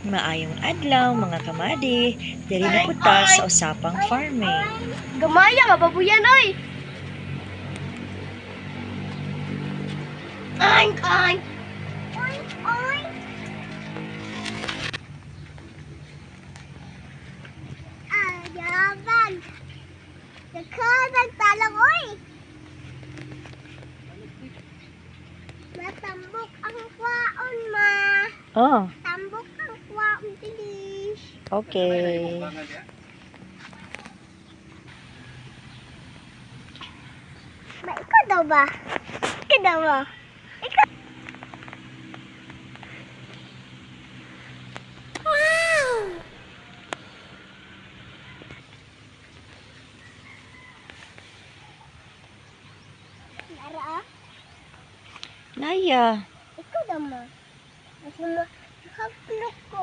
Maayong adlaw mga kamadi, diri na puta sa usapang farming. Gamaya nga babuyan oy. Oink oink. Oink oink. Ayaban. Nakadag talang oy. Matambok ang kwaon ma. Oh, Tambok ang kwaon tilis. okay. Ba ikaw daw ba? Ikaw daw ba? Ikaw. Wow! Nara? Naya, Ikaw daw ma. Ako mo. Nakaplok ko.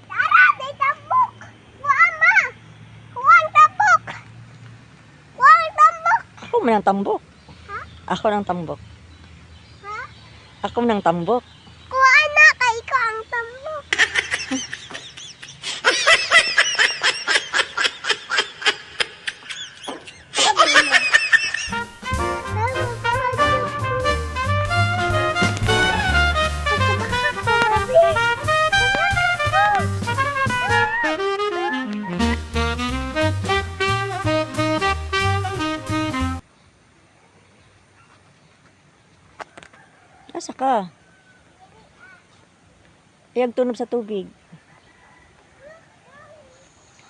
Tara! Day tambok! Kuhaan ma! Kuhaan tambok! Kuhaan tambok! ako man ang tambok. Ha? Ako ng tambok. Ha? Ako ng tambok. Kuhaan na kay ikaw ang tambok. Asa ka? Iyag tunob sa tubig.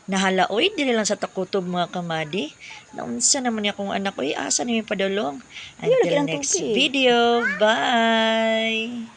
Nahalaoy din lang sa takutob mga kamadi. Naunsa naman niya kung anak ko, asa na yung padulong. Until next video. Bye!